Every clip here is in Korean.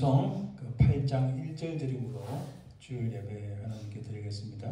찬송 그 8장 1절 드림으로 주일 예배 하나님께 드리겠습니다.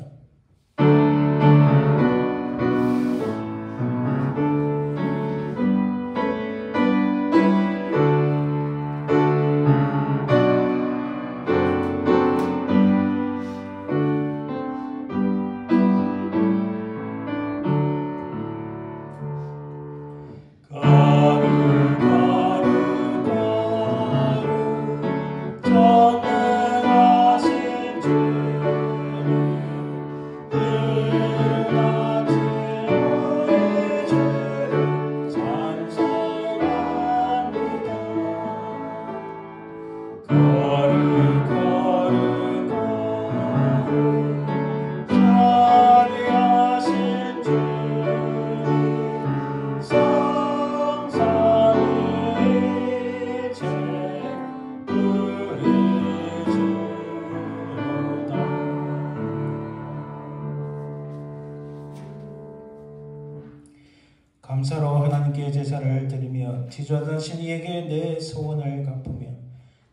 감사로 하나님께 제사를 드리며 지존하신 이에게 내 소원을 갚으며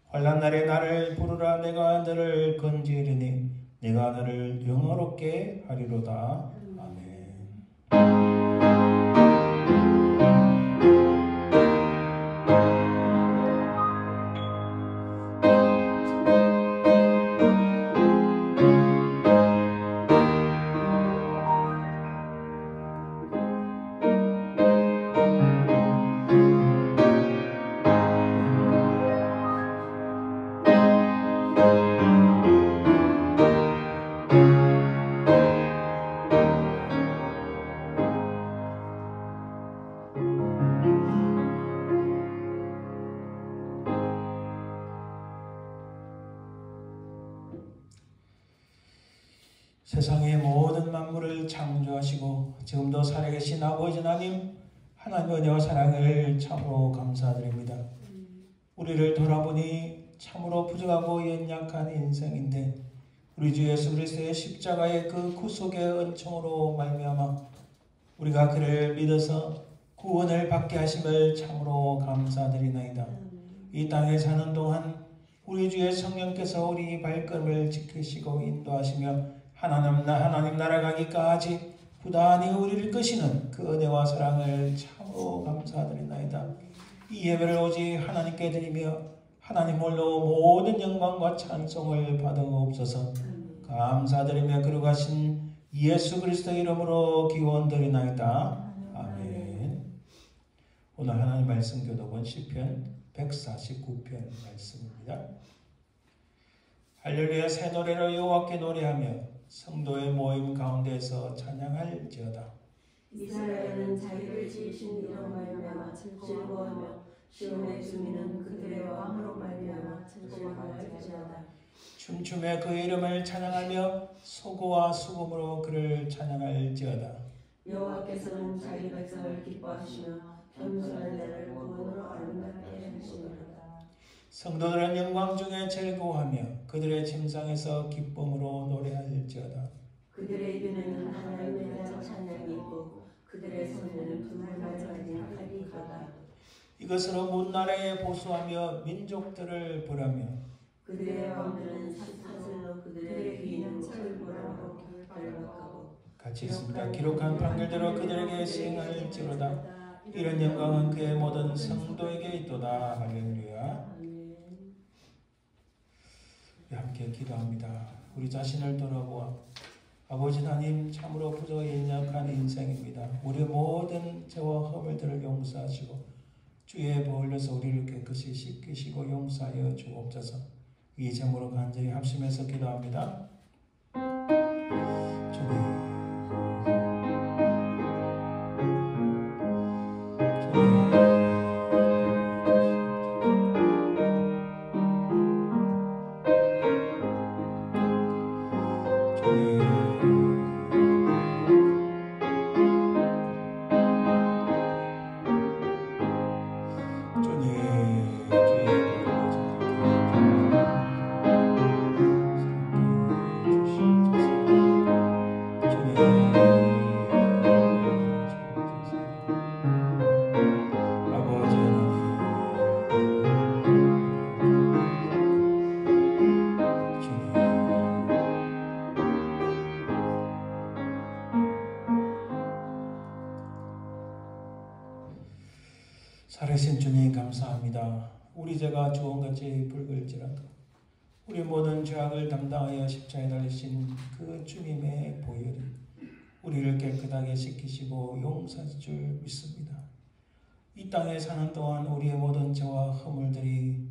환난 날에 나를 부르라. 내가 너를 건지리니 내가 너를 영화롭게 하리로다. 아멘. 세상의 모든 만물을 창조하시고 지금도 살아계신 아버지 하나님, 하나님의 은혜와 사랑을 참으로 감사드립니다. 우리를 돌아보니 참으로 부족하고 연약한 인생인데 우리 주 예수 그리스도의 십자가의 그 구속의 은총으로 말미암아 우리가 그를 믿어서 구원을 받게 하심을 참으로 감사드리나이다. 이 땅에 사는 동안 우리 주의 성령께서 우리 발걸음을 지키시고 인도하시며 하나님 나라 가기까지 부단히 우리를 끄시는 그 은혜와 사랑을 참으로 감사드리나이다. 이 예배를 오직 하나님께 드리며 하나님 홀로 모든 영광과 찬송을 받아옵소서. 감사드리며 그러가신 예수 그리스도 이름으로 기원드리나이다. 아멘. 오늘 하나님 말씀 교독은 시편 149편 말씀입니다. 할렐루야. 새 노래로 여호와께 노래하며 성도의 모임 가운데서 찬양할지어다. 이스라엘은 자기를 지으신 이로 말미암아 즐거워하며 시온의 주민은 그들의 왕으로 말미암아 즐거워할지어다. 춤추며 그의 이름을 찬양하며 소고와 수금으로 그를 찬양할지어다. 여호와께서는 자기 백성을 기뻐하시며 겸손한 자를 구원으로 아름답게 하시리로다. 성도들은 영광 중에 즐거워하며 그들의 침상에서 기쁨으로 노래할지어다. 그들의 입에는 하나님에 대한 찬양이 있고 그들의 손에는 부활을 가진 칼이 있도다. 이것으로 문나라에 보수하며 민족들을 벌하며 그들의 왕들은 사슬로 그들의 귀는 철부라로 발박하고 같이 있습니다. 기록한 판결대로 그들에게 시행할지로다. 이런 영광은 그의 모든 성도에게 있도다. 할렐루야. 함께 기도합니다. 우리 자신을 돌아보아 아버지 하나님, 참으로 부족하고 연약한 인생입니다. 우리의 모든 죄와 허물들을 용서하시고 주의 보혈로서 우리를 깨끗이 씻기시고 용서하여 주옵소서. 이 제목으로 간절히 합심해서 기도합니다. 주님 살아계신 주님 감사합니다. 우리 죄가 주홍같이 붉을지라도 우리 모든 죄악을 담당하여 십자가에 달리신 그 주님의 보혈이 우리를 깨끗하게 씻기시고 용서하실 줄 믿습니다. 이 땅에 사는 동안 우리의 모든 죄와 허물들이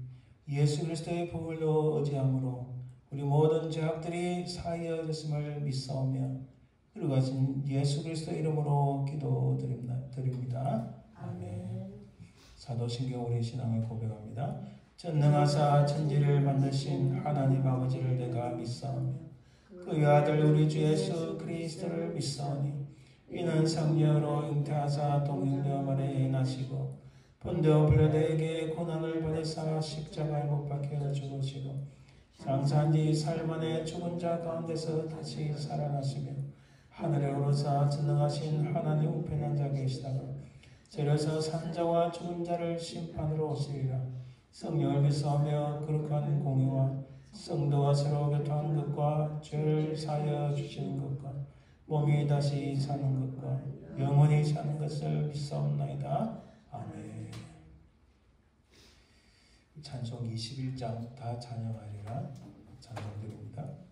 예수 그리스도의 보혈로 의지함으로 우리 모든 죄악들이 사하여졌음을 믿사오며 그러가신 예수 그리스도의 이름으로 기도드립니다. 아멘. 사도신경 우리 신앙을 고백합니다. 전능하사 천지를 만드신 하나님 아버지를 내가 믿사오며 그의 아들 우리 주 예수 그리스도를 믿사오니 이는 성령으로 잉태하사 동일녀 마리아에 나시고 본디오 빌라도에게 고난을 받으사 십자가에 못 박혀 죽으시고 장사한 지 사흘 만에 죽은 자 가운데서 다시 살아나시며 하늘에 오르사 전능하신 하나님 우편에 앉아 계시다가 저려서 산 자와 죽은 자를 심판으로 오시리라. 성령을 믿사오며 거룩한 공의와 성도와 서로 교통하는 것과 죄를 사하여 주시는 것과 몸이 다시 사는 것과 영원히 사는 것을 믿사옵나이다. 아멘. 찬송 21장 다 찬양하리라 찬송드립니다.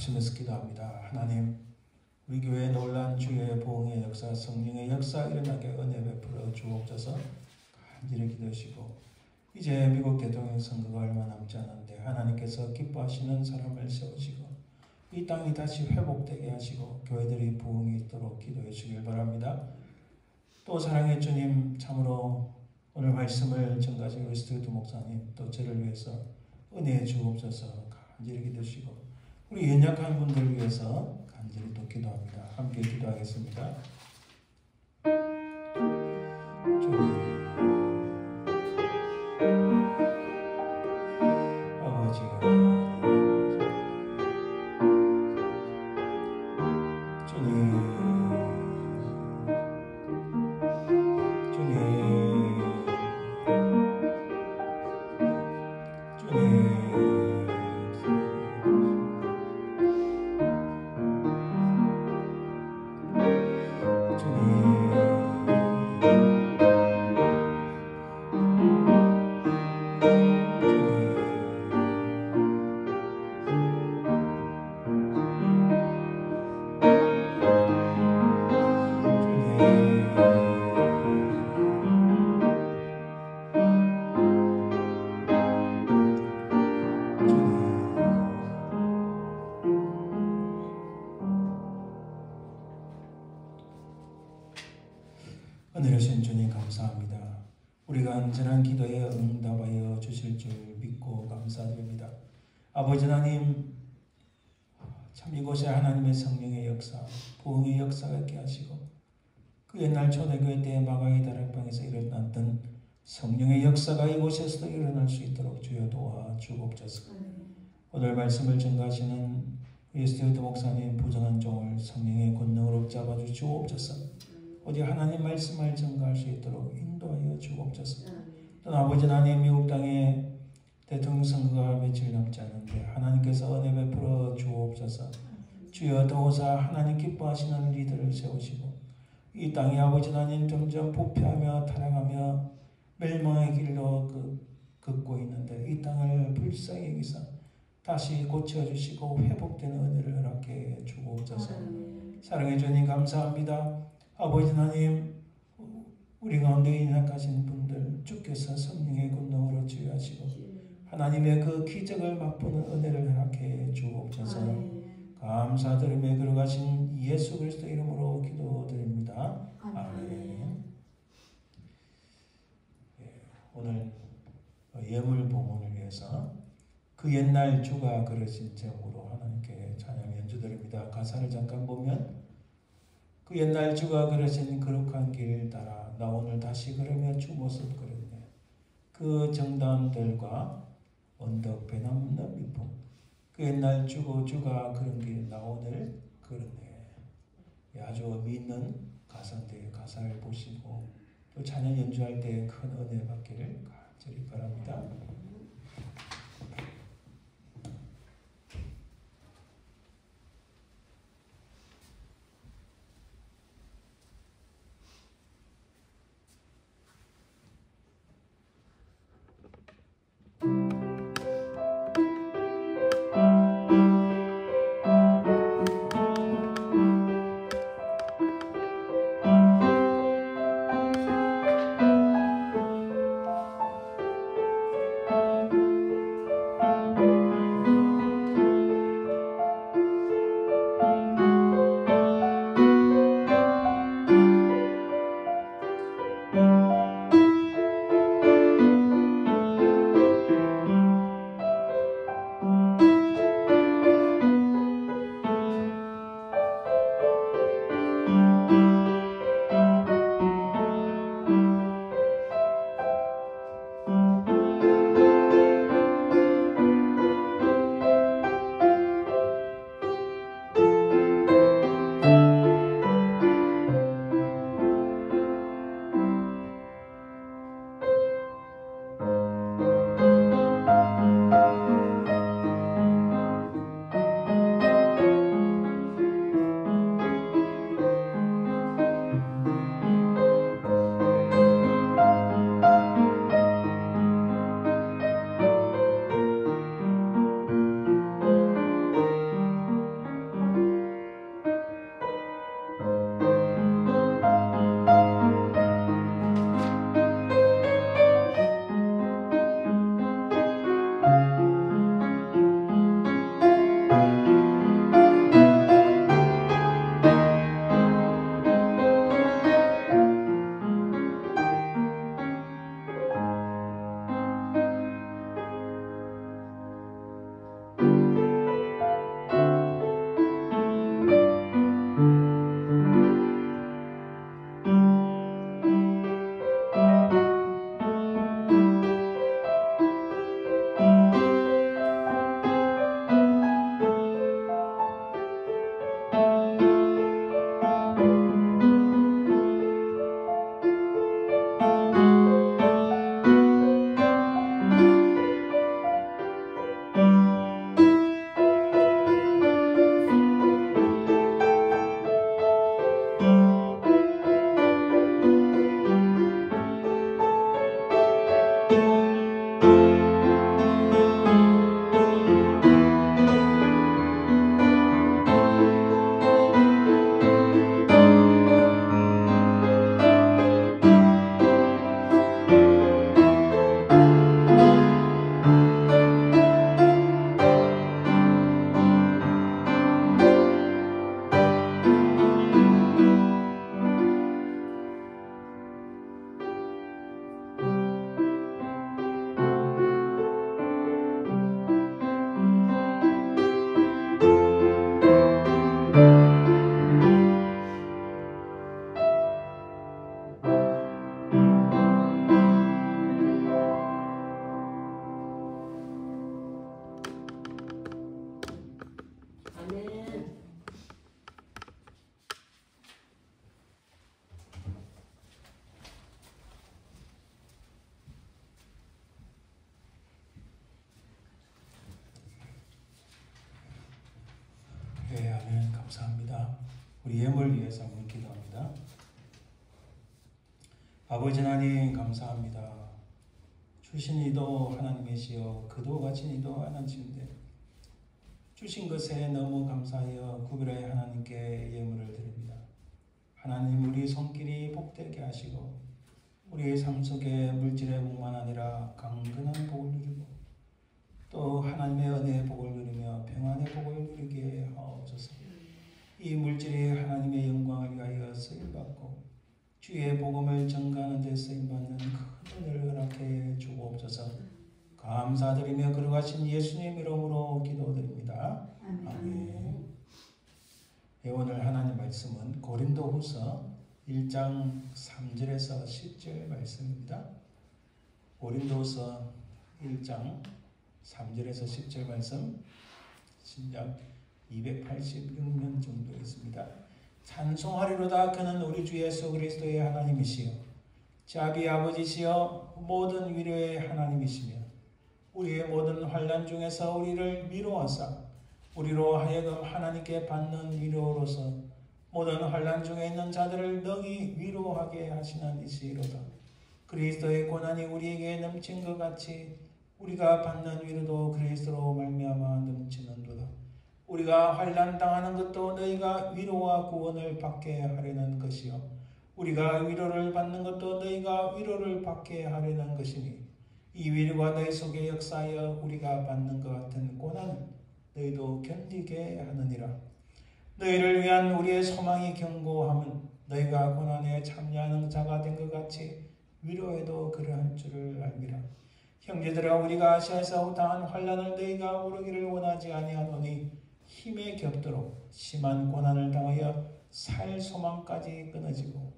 합심해서 기도합니다. 하나님, 우리 교회에 놀란 주의 보응의 역사, 성령의 역사 일어나게 은혜 베풀어 주옵소서. 간절히 기도하시고 이제 미국 대통령 선거가 얼마 남지 않았는데 하나님께서 기뻐하시는 사람을 세우시고 이 땅이 다시 회복되게 하시고 교회들이 부흥이 있도록 기도해 주길 바랍니다. 또 사랑의 주님, 참으로 오늘 말씀을 전가하신 우리 스튜디오 목사님 또 저를 위해서 은혜해 주옵소서. 간절히 기도하시고 우리 연약한 분들 위해서 간절히 또 기도합니다. 함께 기도하겠습니다. 주님, 아버지가 은혜로우신 주님 감사합니다. 우리가 언제나 기도에 응답하여 주실 줄 믿고 감사드립니다. 아버지 하나님, 참 이곳에 하나님의 성령의 역사, 부흥의 역사가 있게 하시고 그 옛날 초대교회 때 마가의 다락방에서 일어났던 성령의 역사가 이곳에서도 일어날 수 있도록 주여 도와주옵소서. 오늘 말씀을 전가하시는 예수대도 목사님 부정한 종을 성령의 권능으로 잡아주시옵소서. 오직 하나님 말씀을 전가할 수 있도록 인도하여 주옵소서. 또 아버지 하나님, 미국 땅에 대통령 선거가 며칠 남지 않은데 하나님께서 은혜 베풀어 주옵소서. 주여 도우사 하나님 기뻐하시는 리더를 세우시고 이 땅에 아버지 하나님 점점 부패하며 타락하며 멸망의 길로 걷고 있는데 이 땅을 불쌍히 여기사 다시 고쳐주시고 회복되는 은혜를 허락해 주옵소서. 사랑해 주님 감사합니다. 아버지 하나님, 우리 가운데 인학하신 분들 주께서 성령의 권능으로 치유하시고 하나님의 그 기적을 맛보는 은혜를 허락해 주옵소서. 감사드리며 걸어가신 예수 그리스도 이름으로 기도드립니다. 아멘. 오늘 예물 봉헌을 위해서 그 옛날 주가 그러신 제목으로 하나님께 찬양 연주드립니다. 가사를 잠깐 보면 그 옛날 주가 그러신 거룩한 길 따라 나 오늘 다시 걸으며 주 모습 그렸네. 그 정단들과 언덕 배남는 미풍 그 옛날 주가 그런 길 나 오늘 걸었네. 아주 믿는 가사인데 가사를 보시고 또 찬양 연주할 때 큰 은혜 받기를 간절히 바랍니다. 감사합니다. 우리 예물 위해서 한번 기도합니다. 아버지 하나님 감사합니다. 주신 이도 하나님이시여 그도 가진 이도 하나님인데 주신 것에 너무 감사하여 구별하여 하나님께 예물을 드립니다. 하나님 우리 손길이 복되게 하시고 우리의 삶 속에 물질의 복만 아니라 강건한 복을 누리고 또 하나님의 은혜의 복을 누리며 평안의 복을 누리게 하옵소서. 이 물질이 하나님의 영광을 위하여 쓰임받고 주의 복음을 전가하는 데 쓰임받는 큰 은혜를 허락해 주옵소서. 감사드리며 거룩하신 예수님 이름으로 기도드립니다. 아멘. 오늘 하나님 말씀은 고린도후서 1장 3절에서 10절 말씀입니다. 고린도후서 1장 3절에서 10절 말씀 신약 286면 정도 있습니다. 찬송하리로다 그는 우리 주 예수 그리스도의 하나님이시요 자비 아버지시여 모든 위로의 하나님이시며 우리의 모든 환난 중에서 우리를 위로하사 우리로 하여금 하나님께 받는 위로로서 모든 환난 중에 있는 자들을 능히 위로하게 하시는 이시로다. 그리스도의 고난이 우리에게 넘친 것 같이 우리가 받는 위로도 그리스도로 말미암아 넘치는도다. 우리가 환난 당하는 것도 너희가 위로와 구원을 받게 하려는 것이요 우리가 위로를 받는 것도 너희가 위로를 받게 하려는 것이니 이 위로가 너희 속에 역사하여 우리가 받는 것 같은 고난을 너희도 견디게 하느니라. 너희를 위한 우리의 소망이 견고함은 너희가 고난에 참여하는 자가 된 것 같이 위로에도 그러할 줄을 알미라. 형제들아 우리가 아시아에서 당한 환난을 너희가 모르기를 원하지 아니하노니 힘에 겹도록 심한 고난을 당하여 살 소망까지 끊어지고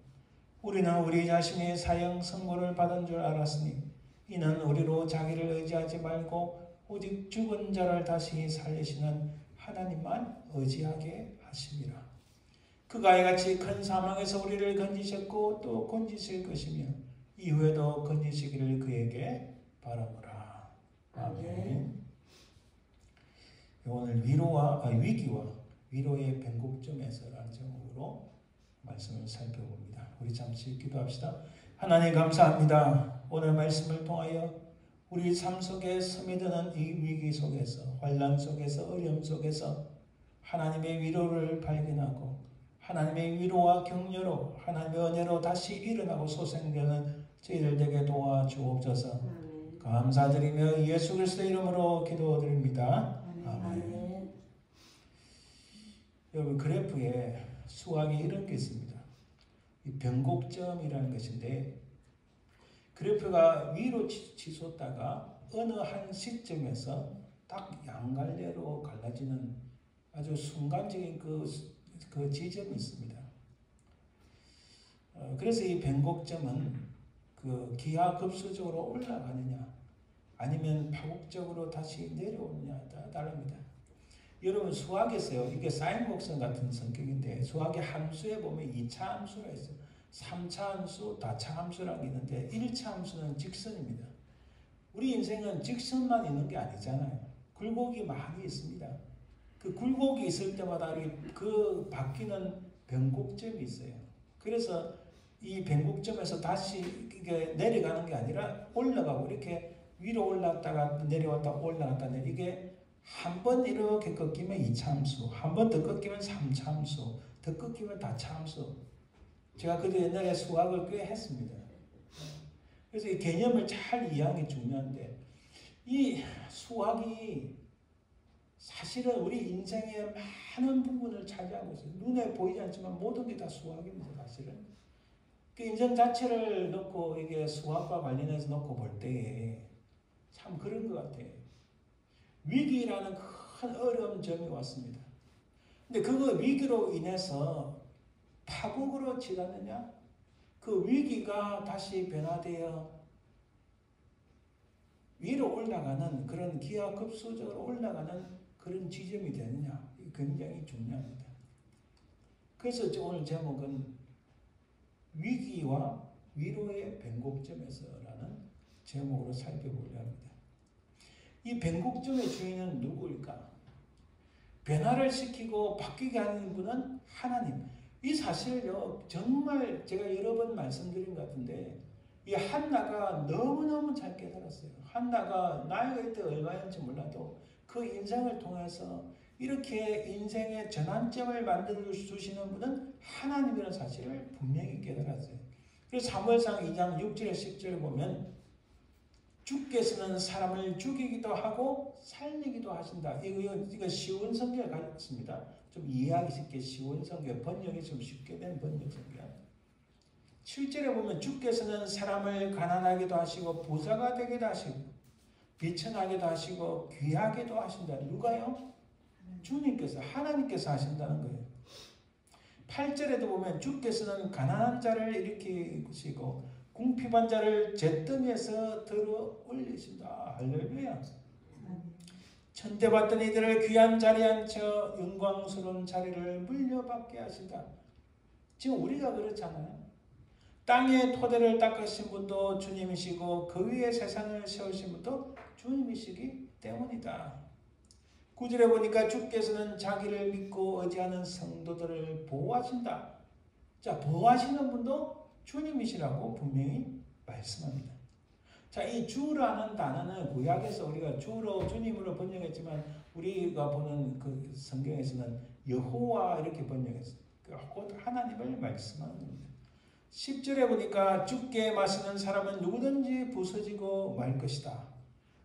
우리는 우리 자신의 사형 선고를 받은 줄 알았으니 이는 우리로 자기를 의지하지 말고 오직 죽은 자를 다시 살리시는 하나님만 의지하게 하심이라. 그가 이같이 큰 사망에서 우리를 건지셨고 또 건지실 것이며 이후에도 건지시기를 그에게 바라노라. 아멘. 오늘 위기와 위로의 변곡점에서라는 제목으로 말씀을 살펴봅니다. 우리 잠시 기도합시다. 하나님 감사합니다. 오늘 말씀을 통하여 우리 삶 속에 스며드는 이 위기 속에서 환난 속에서 어려움 속에서 하나님의 위로를 발견하고 하나님의 위로와 격려로 하나님의 은혜로 다시 일어나고 소생되는 저희들 되게 도와주옵소서. 감사드리며 예수 그리스도 이름으로 기도드립니다. 아멘. 여러분 그래프에 수학에 이런 게 있습니다. 이 변곡점이라는 것인데 그래프가 위로 치솟다가 어느 한 시점에서 딱 양갈래로 갈라지는 아주 순간적인 그 지점이 있습니다. 그래서 이 변곡점은 그 기하급수적으로 올라가느냐 아니면 파국적으로 다시 내려오느냐에 따릅니다. 여러분 수학에서요 이게 사인 곡선 같은 성격인데 수학의 함수에 보면 2차 함수가 있어요. 3차 함수, 다차 함수라는 게 있는데 1차 함수는 직선입니다. 우리 인생은 직선만 있는 게 아니잖아요. 굴곡이 많이 있습니다. 그 굴곡이 있을 때마다 그 바뀌는 변곡점이 있어요. 그래서 이 변곡점에서 다시 이게 내려가는 게 아니라 올라가고 이렇게 위로 올랐다가 내려왔다 올라갔다 이게 한 번 이렇게 꺾이면 2차 함수, 한 번 더 꺾이면 3차 함수, 더 꺾이면 다차 함수. 제가 그때 옛날에 수학을 꽤 했습니다. 그래서 이 개념을 잘 이해하는 게 중요한데 이 수학이 사실은 우리 인생의 많은 부분을 차지하고 있어요. 눈에 보이지 않지만 모든 게 다 수학입니다. 사실은. 그 인생 자체를 놓고 이게 수학과 관련해서 놓고 볼 때에 참 그런 것 같아요. 위기라는 큰 어려운 점이 왔습니다. 근데 그 위기로 인해서 파국으로 치닫느냐? 그 위기가 다시 변화되어 위로 올라가는 그런 기하급수적으로 올라가는 그런 지점이 되느냐? 굉장히 중요합니다. 그래서 오늘 제목은 위기와 위로의 변곡점에서라는 제목으로 살펴보려 합니다. 이 변곡점의 주인은 누구일까? 변화를 시키고 바뀌게 하는 분은 하나님. 이 사실을요, 정말 제가 여러 번 말씀드린 것 같은데, 이 한나가 너무너무 잘 깨달았어요. 한나가 나이가 이때 얼마였는지 몰라도 그 인생을 통해서 이렇게 인생의 전환점을 만들어 주시는 분은 하나님이라는 사실을 분명히 깨달았어요. 그래서 사무엘상 2장 6절에 10절 보면 주께서는 사람을 죽이기도 하고 살리기도 하신다. 이거 쉬운 성경을 가졌습니다. 좀 이해하기 쉽게 쉬운 성경, 번역이 좀 쉽게 된 번역 성경. 7절에 보면 주께서는 사람을 가난하게도 하시고 부자가 되게도 하시고 비천하게도 하시고 귀하게도 하신다. 누가요? 주님께서, 하나님께서 하신다는 거예요. 8절에도 보면 주께서는 가난한 자를 일으키시고 궁핍한 자를 잿더미에서 들어 올리신다. 할렐루야. 천대받던 이들을 귀한 자리에 앉혀 영광스러운 자리를 물려받게 하신다. 지금 우리가 그렇잖아요. 땅의 토대를 닦으신 분도 주님이시고 그 위에 세상을 세우신 분도 주님이시기 때문이다. 9절에 보니까 주께서는 자기를 믿고 의지하는 성도들을 보호하신다. 자, 보호하시는 분도 주님이시라고 분명히 말씀합니다. 자, 이 주라는 단어는 구약에서 우리가 주로 주님으로 번역했지만 우리가 보는 그 성경에서는 여호와 이렇게 번역했어요. 곧 하나님을 말씀하는 겁니다. 10절에 보니까 주께 맞서는 사람은 누구든지 부서지고 말 것이다.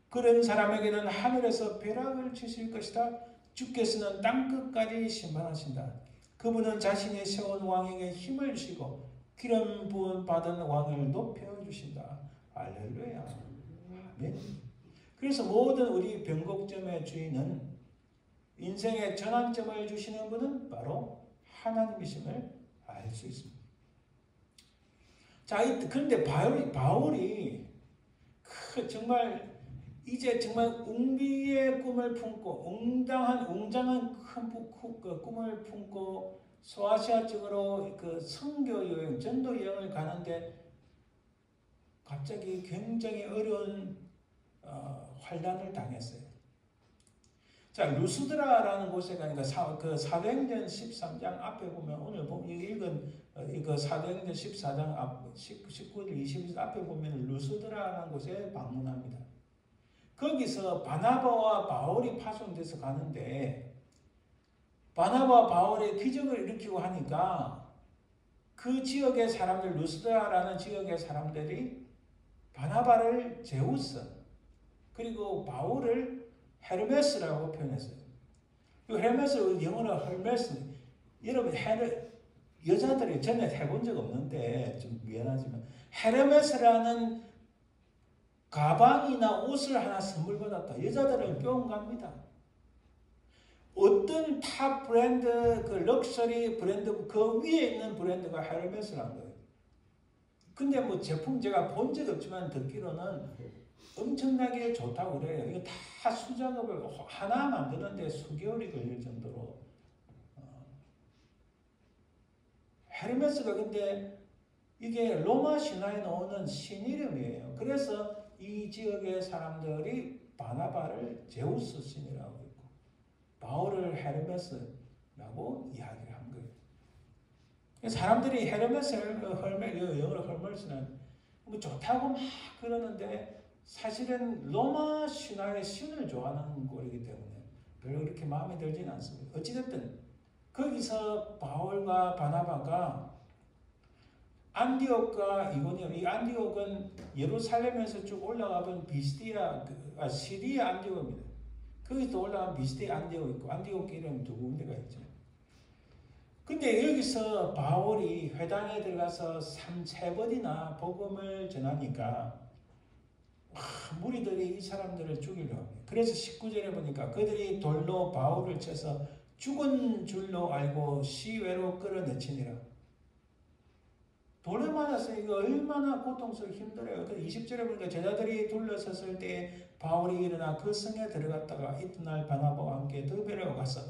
그런 사람에게는 하늘에서 벼락을 치실 것이다. 주께서는 땅끝까지 심판하신다. 그분은 자신이 세운 왕에게 힘을 주시고 기름 부음 받은 왕을 높여주신다. 할렐루야. 아멘. 그래서 모든 우리 변곡점의 주인은 인생의 전환점을 주시는 분은 바로 하나님이심을 알 수 있습니다. 자, 그런데 바울이 정말 이제 정말 웅비의 꿈을 품고 웅장한 큰 꿈을 품고 소아시아 쪽으로 그 선교 여행, 전도 여행을 가는데 갑자기 굉장히 어려운 환난을 당했어요. 자, 루스드라라는 곳에 가니까 사도행전 13장 앞에 보면 오늘 읽은 이거 사도행전 14장 앞 19절 20절 앞에 보면 루스드라라는 곳에 방문합니다. 거기서 바나바와 바울이 파송돼서 가는데 바나바와 바울이 기적을 일으키고 하니까 그 지역의 사람들, 루스드라라는 지역의 사람들이 바나바를 제우스 그리고 바울을 헤르메스라고 표현했어요. 이 헤르메스 영어로 헤르메스. 여러분 여자들이 전에 해본 적 없는데 좀 미안하지만 헤르메스라는 가방이나 옷을 하나 선물 받았다. 여자들은 뿅갑니다. 어떤 탑 브랜드, 그 럭셔리 브랜드 그 위에 있는 브랜드가 헤르메스라는 거예요. 근데 뭐 제품 제가 본 적 없지만 듣기로는 엄청나게 좋다고 그래요. 이거 다 수작업을 하나 만드는데 수개월이 걸릴 정도로. 헤르메스가 근데 이게 로마 신화에 나오는 신 이름이에요. 그래서 이 지역의 사람들이 바나바를 제우스 신이라고 했고 바울을 헤르메스라고 이야기를 한 거예요. 사람들이 헤르메스를 영어로 헐멀스는 뭐 좋다고 막 그러는데 사실은 로마 신화의 신을 좋아하는 꼴이기 때문에 별로 그렇게 마음에 들지는 않습니다. 어찌됐든 거기서 바울과 바나바가 안디옥과 이고니온, 이 안디옥은 예루살렘에서 쭉 올라가본 시리아 안디옥입니다. 거기서 올라간 비스디아 안디옥 있고 안디옥 이름 두 군데가 있죠. 근데 여기서 바울이 회당에 들어가서 3번이나 복음을 전하니까 무리들이 이 사람들을 죽이려고 합니다. 그래서 19절에 보니까 그들이 돌로 바울을 쳐서 죽은 줄로 알고 시외로 끌어내치니라. 돌에 맞아서 이거 얼마나 고통스럽고 힘들어요. 20절에 보니까 제자들이 둘러섰을 때 바울이 일어나 그 성에 들어갔다가 이튿날 바나바와 함께 드베라로 가서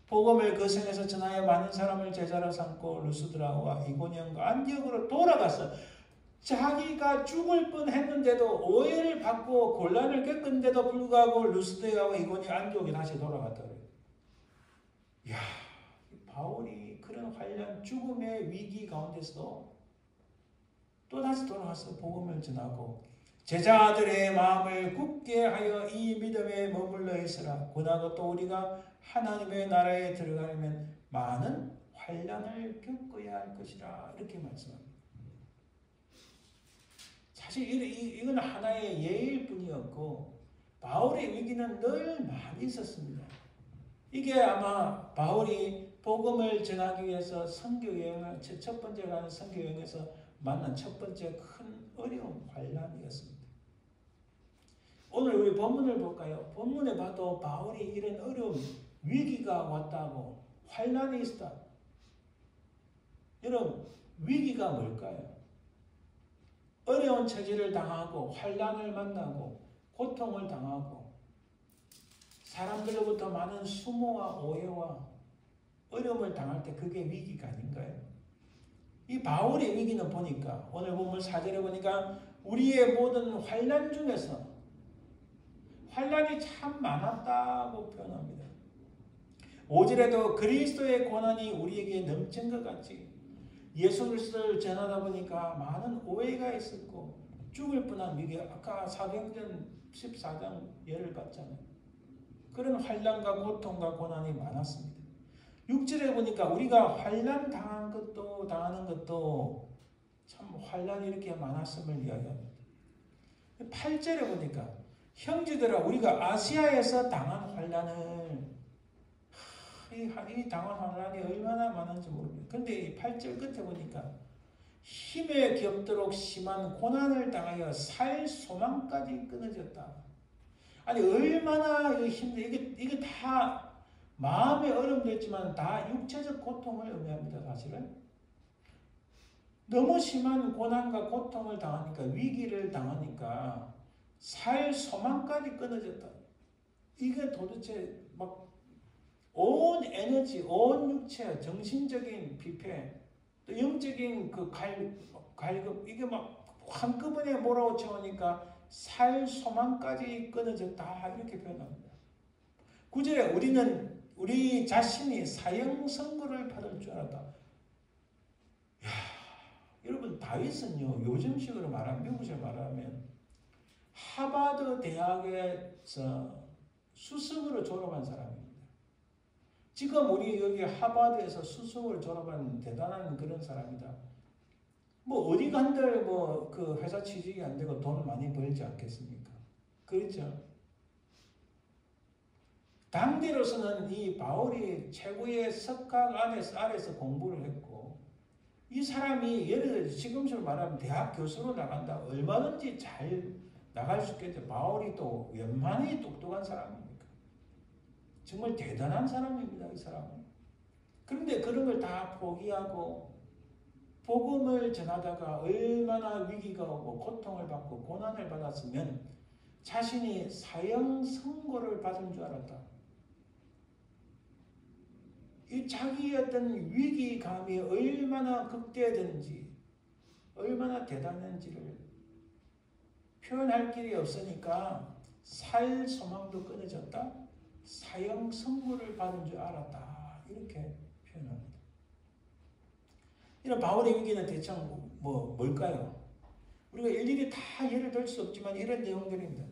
복음을 그 성에서 전하여 많은 사람을 제자로 삼고 루스드라와 이고니온과 안디옥으로 돌아가서 자기가 죽을 뻔했는데도 오해를 받고 곤란을 겪은데도 불구하고 루스드라와 이고니온 안디옥에 다시 돌아갔다 그래요. 야, 바울이 그런 환난 죽음의 위기 가운데서도 또다시 돌아와서 복음을 전하고 제자들의 마음을 굳게 하여 이 믿음에 머물러 있으라. 고나고 또 우리가 하나님의 나라에 들어가려면 많은 환난을 겪어야 할 것이라. 이렇게 말씀합니다. 사실 이건 하나의 예일 뿐이었고 바울의 위기는 늘 많이 있었습니다. 이게 아마 바울이 복음을 전하기 위해서 선교여행을 첫 번째 가는 선교여행에서 만난 첫 번째 큰 어려움, 환난이었습니다. 오늘 우리 본문을 볼까요? 본문에 봐도 바울이 이런 어려움, 위기가 왔다고, 환난이 있었다. 여러분, 위기가 뭘까요? 어려운 처지를 당하고 환난을 만나고 고통을 당하고 사람들로부터 많은 수모와 오해와 어려움을 당할 때 그게 위기가 아닌가요? 이 바울의 위기는 보니까 오늘 본문 4절에 보니까 우리의 모든 환난 중에서 환난이 참 많았다고 표현합니다. 5절에도 그리스도의 고난이 우리에게 넘친 것 같이 예수 그리스도를 전하다 보니까 많은 오해가 있었고 죽을 뻔한 위기, 아까 사도행전 14장 예를 봤잖아요. 그런 환난과 고통과 고난이 많았습니다. 6절에 보니까 우리가 환난 당하는 것도 참 환난이 이렇게 많았음을 이야기합니다. 8절에 보니까 형제들아 우리가 아시아에서 당한 환난을 이 당한 환난이 얼마나 많은지 모릅니다. 근데 이 8절 끝에 보니까 힘에 겹도록 심한 고난을 당하여 살 소망까지 끊어졌다. 아니 얼마나 힘들 이게 다 마음의 어려움도 있지만 다 육체적 고통을 의미합니다. 사실은 너무 심한 고난과 고통을 당하니까 위기를 당하니까 살 소망까지 끊어졌다. 이게 도대체 막 온 에너지, 온 육체, 정신적인 비패, 또 영적인 그 갈급 이게 막 한꺼번에 몰아오니까 살 소망까지 끊어졌다 이렇게 표현합니다. 9절에 우리는 우리 자신이 사형 선고를 받을 줄 알았다. 야, 여러분 다윗은요 요즘식으로 말하면 미국식으로 말하면 하버드 대학에서 수석으로 졸업한 사람입니다. 지금 우리 여기 하버드에서 수석을 졸업한 대단한 그런 사람이다. 뭐 어디 간들 뭐 그 회사 취직이 안 되고 돈 많이 벌지 않겠습니까? 그렇죠? 당대로서는 이 바울이 최고의 석학 아래서 공부를 했고 이 사람이 예를 들어 지금처럼 말하면 대학 교수로 나간다 얼마든지 잘 나갈 수 있겠죠. 바울이 또 웬만히 똑똑한 사람입니까? 정말 대단한 사람입니다. 이 사람은. 그런데 그런 걸 다 포기하고 복음을 전하다가 얼마나 위기가 오고 고통을 받고 고난을 받았으면 자신이 사형 선고를 받은 줄 알았다. 이 자기의 어떤 위기감이 얼마나 극대화되는지 얼마나 대단한지를 표현할 길이 없으니까 살 소망도 끊어졌다. 사형 선고를 받은 줄 알았다. 이렇게 표현합니다. 이런 바울의 위기는 대체 뭘까요? 우리가 일일이 다 예를 들 수 없지만 이런 내용들입니다.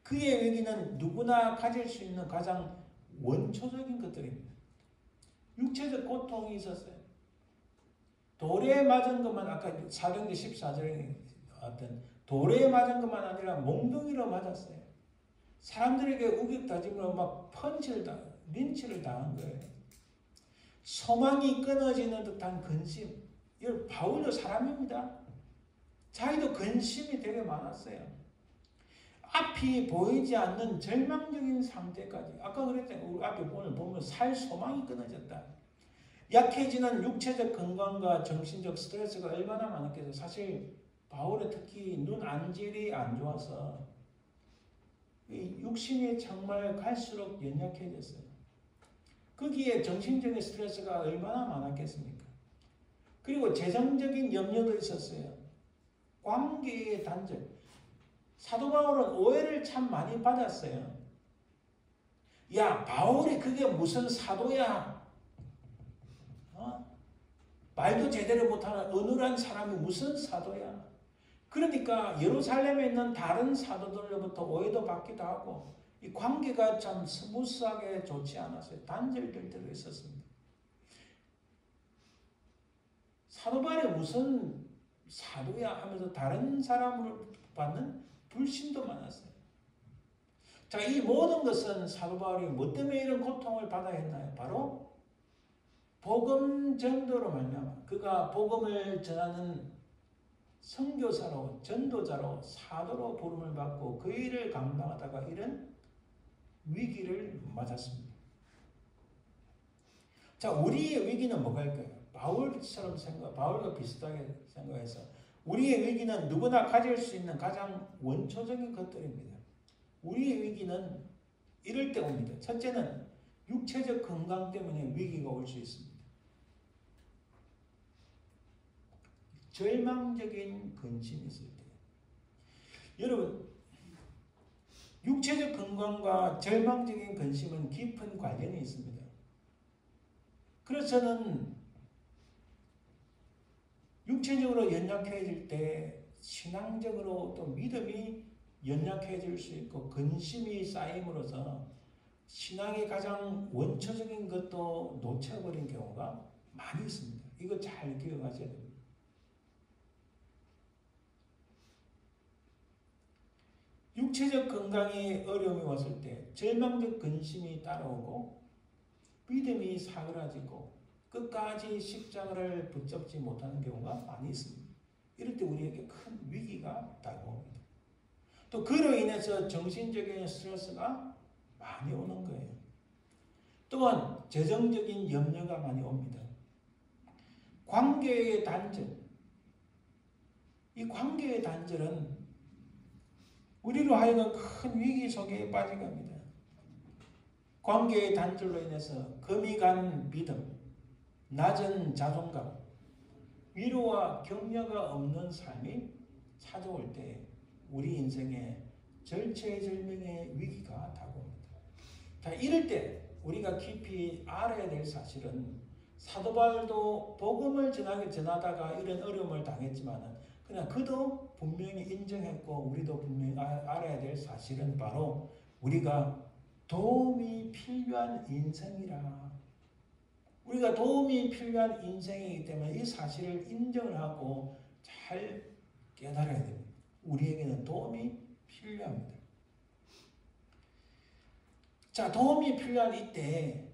그의 위기는 누구나 가질 수 있는 가장 원초적인 것들입니다. 육체적 고통이 있었어요. 돌에 맞은 것만 아까 사도행전 14절에 나왔던 돌에 맞은 것만 아니라 몽둥이로 맞았어요. 사람들에게 우격다짐으로 막 린치를 당한 거예요. 소망이 끊어지는 듯한 근심. 이 바울도 사람입니다. 자기도 근심이 되게 많았어요. 앞이 보이지 않는 절망적인 상태까지. 아까 그랬잖아요. 우리 앞에 오늘 보면 살 소망이 끊어졌다. 약해지는 육체적 건강과 정신적 스트레스가 얼마나 많았겠어요. 사실 바울은 특히 눈 안질이 안 좋아서 육신이 정말 갈수록 연약해졌어요. 거기에 정신적인 스트레스가 얼마나 많았겠습니까? 그리고 재정적인 염려도 있었어요. 관계의 단절. 사도 바울은 오해를 참 많이 받았어요. 야, 바울이 그게 무슨 사도야? 말도 제대로 못하는 어눌한 사람이 무슨 사도야. 그러니까 예루살렘에 있는 다른 사도들로부터 오해도 받기도 하고 이 관계가 참 스무스하게 좋지 않았어요. 단절될 때도 있었습니다. 사도 바울이 무슨 사도야 하면서 다른 사람을 받는 불신도 많았어요. 자, 이 모든 것은 사도 바울이 뭐 때문에 이런 고통을 받아야 했나요? 바로 복음 전도로 말미암아 그가 복음을 전하는 선교사로 전도자로 사도로 부름을 받고 그 일을 감당하다가 이런 위기를 맞았습니다. 자, 우리의 위기는 뭐갈까요? 바울처럼 바울과 비슷하게 생각해서 우리의 위기는 누구나 가질 수 있는 가장 원초적인 것들입니다. 우리의 위기는 이럴 때 옵니다. 첫째는 육체적 건강 때문에 위기가 올 수 있습니다. 절망적인 근심이 있을 때. 여러분, 육체적 건강과 절망적인 근심은 깊은 관련이 있습니다. 그래서 저는 육체적으로 연약해질 때 신앙적으로 또 믿음이 연약해질 수 있고 근심이 쌓임으로써 신앙의 가장 원초적인 것도 놓쳐버린 경우가 많이 있습니다. 이거 잘 기억하셔야 됩니다. 육체적 건강에 어려움이 왔을 때 절망적 근심이 따라오고 믿음이 사그라지고 끝까지 십자가를 붙잡지 못하는 경우가 많이 있습니다. 이럴 때 우리에게 큰 위기가 다가옵니다. 또 그로 인해서 정신적인 스트레스가 많이 오는 거예요. 또한 재정적인 염려가 많이 옵니다. 관계의 단절. 이 관계의 단절은 우리로 하여금 큰 위기 속에 빠지게 합니다. 관계의 단절로 인해서 금이 간 믿음, 낮은 자존감, 위로와 격려가 없는 삶이 찾아올 때 우리 인생에 절체절명의 위기가 다가옵니다. 자, 이럴 때 우리가 깊이 알아야 될 사실은 사도 바울도 복음을 전하다가 이런 어려움을 당했지만 그냥 그도 분명히 인정했고 우리도 분명히 알아야 될 사실은 바로 우리가 도움이 필요한 인생이라. 우리가 도움이 필요한 인생이기 때문에 이 사실을 인정을 하고 잘 깨달아야 됩니다. 우리에게는 도움이 필요합니다. 자, 도움이 필요한 이때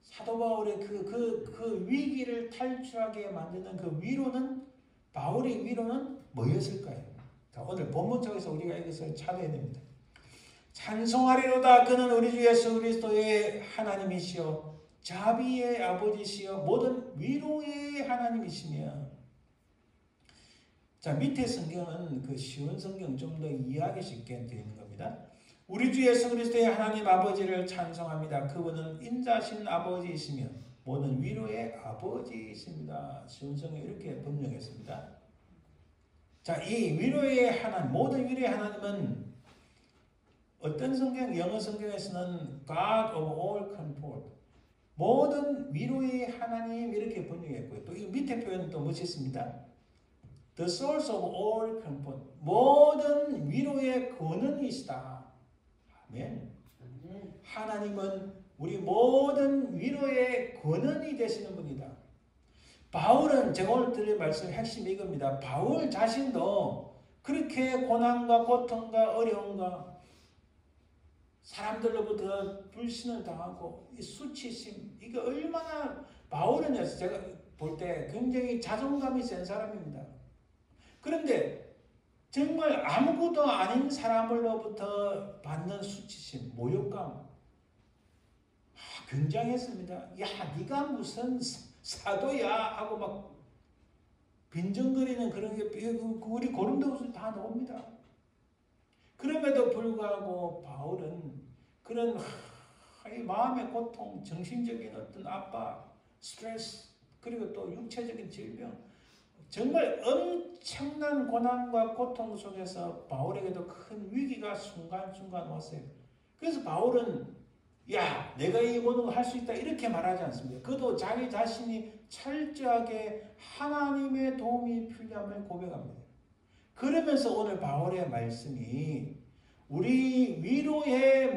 사도 바울의 그 위기를 탈출하게 만드는 그 위로는 바울의 위로는 뭐였을까요? 자, 오늘 본문 쪽에서 우리가 이것을 찾아야 됩니다. 찬송하리로다 그는 우리 주 예수 그리스도의 하나님이시여 자비의 아버지시여 모든 위로의 하나님이시며. 자, 밑에 성경은 그 쉬운 성경 좀 더 이해하기 쉽게 되어 있는 겁니다. 우리 주 예수 그리스도의 하나님 아버지를 찬송합니다. 그분은 인자신 아버지이시며 모든 위로의 아버지이십니다. 쉬운 성경 이렇게 번역했습니다. 자, 이 위로의 하나님, 모든 위로의 하나님은 어떤 성경, 영어 성경에서는 God of all comfort, 모든 위로의 하나님 이렇게 번역했고요. 또 이 밑에 표현은 또 멋있습니다. The source of all comfort, 모든 위로의 근원이시다. 아멘. 하나님은 우리 모든 위로의 근원이 되시는 분이다. 바울은 제가 오늘 드릴 말씀의 핵심이 이겁니다. 바울 자신도 그렇게 고난과 고통과 어려움과 사람들로부터 불신을 당하고 이 수치심, 이게 얼마나 바울은 제가 볼 때 굉장히 자존감이 센 사람입니다. 그런데 정말 아무것도 아닌 사람으로부터 받는 수치심, 모욕감 굉장했습니다. 야, 네가 무슨 사도야 하고 막 빈정거리는 그런 게 우리 고린도후서 다 나옵니다. 그럼에도 불구하고 바울은 그런 마음의 고통, 정신적인 어떤 압박, 스트레스, 그리고 또 육체적인 질병, 정말 엄청난 고난과 고통 속에서 바울에게도 큰 위기가 순간순간 왔어요. 그래서 바울은 야, 내가 이 모든 걸 할 수 있다 이렇게 말하지 않습니다. 그도 자기 자신이 철저하게 하나님의 도움이 필요함을 고백합니다. 그러면서 오늘 바울의 말씀이 우리 위로의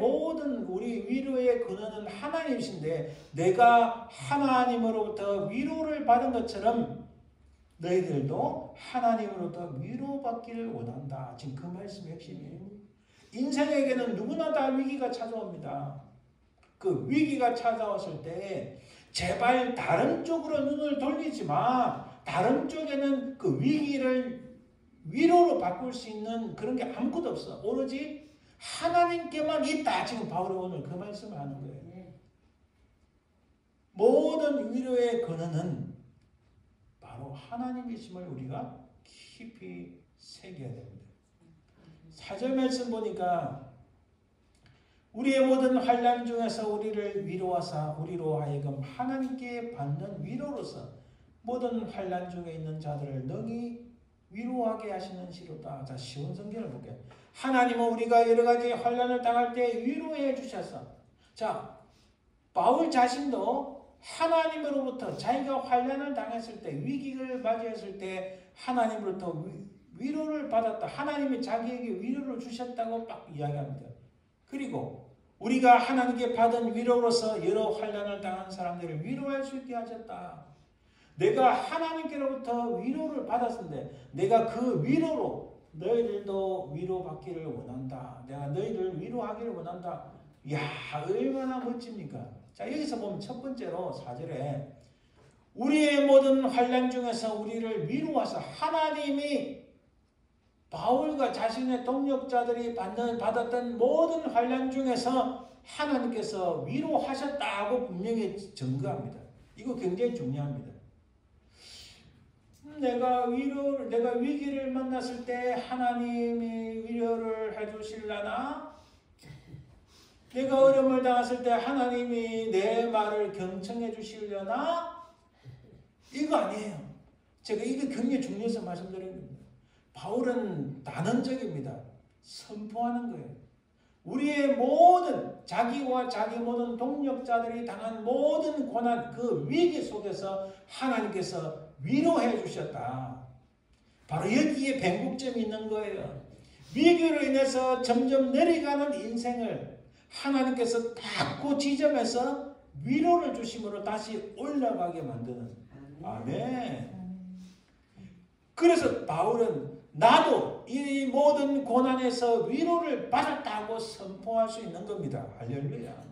근원은 하나님이신데 내가 하나님으로부터 위로를 받은 것처럼 너희들도 하나님으로부터 위로받기를 원한다. 지금 그 말씀의 핵심이에요. 인생에게는 누구나 다 위기가 찾아옵니다. 그 위기가 찾아왔을 때 제발 다른 쪽으로 눈을 돌리지 마. 다른 쪽에는 그 위기를 위로로 바꿀 수 있는 그런 게 아무것도 없어. 오로지 하나님께만 있다. 지금 바울이 오늘 그 말씀을 하는 거예요. 모든 위로의 근원은 바로 하나님이심을 우리가 깊이 새겨야 됩니다. 4절 말씀 보니까 우리의 모든 환난 중에서 우리를 위로하사 우리로 하여금 하나님께 받는 위로로서 모든 환난 중에 있는 자들을 능히 위로하게 하시는 시로다. 자, 쉬운 성경을 볼게요. 하나님은 우리가 여러 가지 환난을 당할 때 위로해 주셔서, 자, 바울 자신도 하나님으로부터 자기가 환난을 당했을 때, 위기를 맞이했을 때 하나님으로부터 위로를 받았다. 하나님이 자기에게 위로를 주셨다고 딱 이야기합니다. 그리고 우리가 하나님께 받은 위로로서 여러 환난을 당한 사람들을 위로할 수 있게 하셨다. 내가 하나님께로부터 위로를 받았는데 내가 그 위로로 너희들도 위로받기를 원한다. 내가 너희를 위로하기를 원한다. 이야, 얼마나 멋집니까? 자, 여기서 보면 첫 번째로 4절에 우리의 모든 환난 중에서 우리를 위로하사, 하나님이 바울과 자신의 동력자들이 받았던 모든 환난 중에서 하나님께서 위로하셨다고 분명히 증거합니다. 이거 굉장히 중요합니다. 내가 위기를 만났을 때 하나님이 위로를 해주실라나? 내가 어려움을 당했을 때 하나님이 내 말을 경청해 주시려나? 이거 아니에요. 제가 이게 굉장히 중요해서 말씀드리는 겁니다. 바울은 단언적입니다. 선포하는 거예요. 우리의 모든 자기와 자기 모든 동력자들이 당한 모든 고난, 그 위기 속에서 하나님께서 위로해 주셨다. 바로 여기에 변곡점이 있는 거예요. 위기로 인해서 점점 내려가는 인생을 하나님께서 딱 그 지점에서 위로를 주심으로 다시 올라가게 만드는. 아멘. 그래서 바울은 나도 이 모든 고난에서 위로를 받았다고 선포할 수 있는 겁니다. 할렐루야.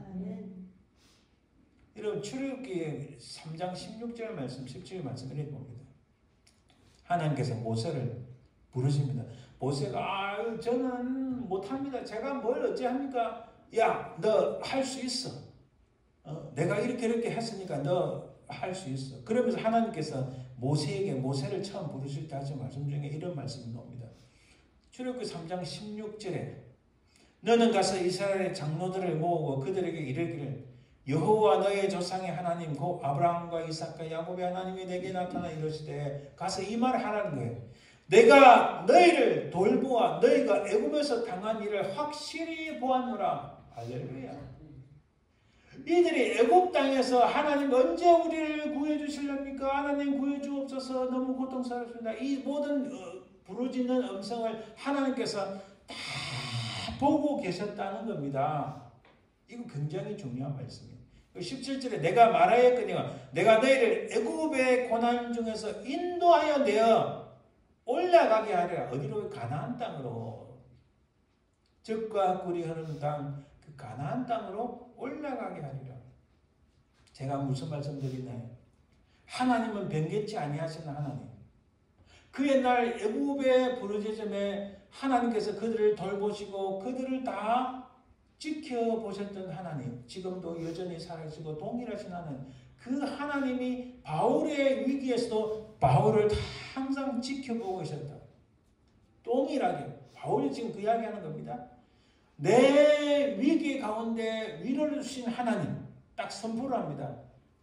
여러분 출애굽기 3장 16절 말씀, 17절 말씀 이렇게 봅니다. 하나님께서 모세를 부르십니다. 모세가 저는 못합니다. 제가 뭘 어찌합니까? 야, 너 할 수 있어. 내가 이렇게 했으니까 너 할 수 있어. 그러면서 하나님께서 모세를 처음 부르실 때 하신 말씀 중에 이런 말씀이 나옵니다. 출애굽기 3장 16절에 너는 가서 이스라엘의 장로들을 모으고 그들에게 이르기를 여호와 너의 조상의 하나님 곧 아브라함과 이삭과 야곱의 하나님이 내게 나타나 이르시되 가서 이 말을 하라는 거예요. 내가 너희를 돌보아 너희가 애굽에서 당한 일을 확실히 보았노라. 할렐루야. 이들이 애굽 땅에서 하나님 언제 우리를 구해 주실랍니까? 하나님 구해 주옵소서. 너무 고통스럽습니다. 이 모든 부르짖는 음성을 하나님께서 다 보고 계셨다는 겁니다. 이거 굉장히 중요한 말씀이에요. 17절에 내가 말하였거니와 내가 너희를 애굽의 고난 중에서 인도하여 내어 올라가게 하리라. 어디로? 가나안 땅으로. 젖과 꿀이 흐르는 땅, 그 가나안 땅으로 올라가게 하리라. 제가 무슨 말씀 드리나요? 하나님은 변개치 아니하시는 하나님. 그 옛날 애굽의 부르짖음에 하나님께서 그들을 돌보시고 그들을 다 지켜보셨던 하나님, 지금도 여전히 살아계시고 동일하신 하나님, 그 하나님이 바울의 위기에서도 바울을 항상 지켜보고 계셨다. 동일하게 바울이 지금 그 이야기하는 겁니다. 내 위기 가운데 위로를 주신 하나님 딱 선포를 합니다.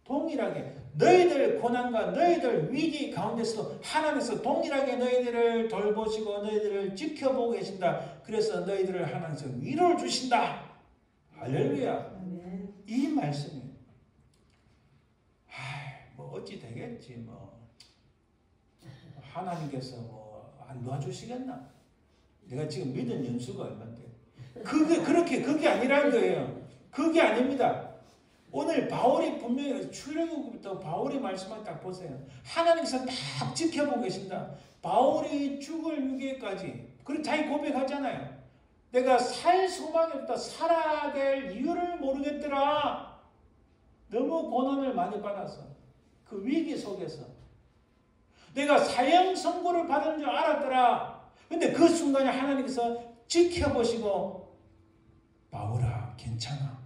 동일하게 너희들 고난과 너희들 위기 가운데서도 하나님께서 동일하게 너희들을 돌보시고 너희들을 지켜보고 계신다. 그래서 너희들을 하나님께서 위로를 주신다. 할렐루야. 이 말씀이에요. 어찌 되겠지 뭐 하나님께서 뭐 안 도와주시겠나? 내가 지금 믿은 연수가 얼마인데 그게 아니라는 거예요. 그게 아닙니다. 오늘 바울이 분명히 출애굽부터 바울이 말씀을 딱 보세요. 하나님께서 딱 지켜보고 계신다. 바울이 죽을 위기까지 그리고 자기 고백하잖아요. 내가 살 소망이 없다. 살아야 될 이유를 모르겠더라. 너무 고난을 많이 받아서 그 위기 속에서 내가 사형 선고를 받은 줄 알았더라. 근데 그 순간에 하나님께서 지켜보시고 바울아 괜찮아.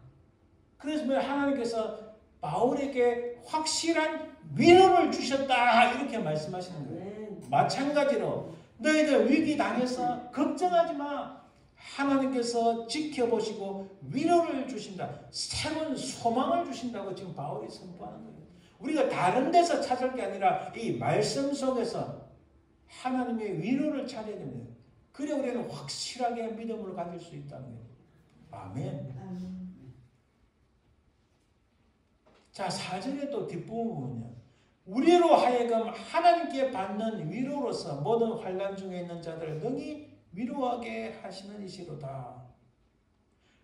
그래서 하나님께서 바울에게 확실한 위로를 주셨다 이렇게 말씀하시는 거예요. 마찬가지로 너희들 위기 당해서 걱정하지 마. 하나님께서 지켜보시고 위로를 주신다. 새로운 소망을 주신다고 지금 바울이 선포하는 거예요. 우리가 다른 데서 찾을 게 아니라 이 말씀 속에서 하나님의 위로를 찾아야 됩니다. 그래 우리는 확실하게 믿음을 가질 수 있다는 거예요. 아멘. 자, 4절의 또 뒷부분은요. 우리로 하여금 하나님께 받는 위로로서 모든 환난 중에 있는 자들을 능히 위로하게 하시는 이시로다.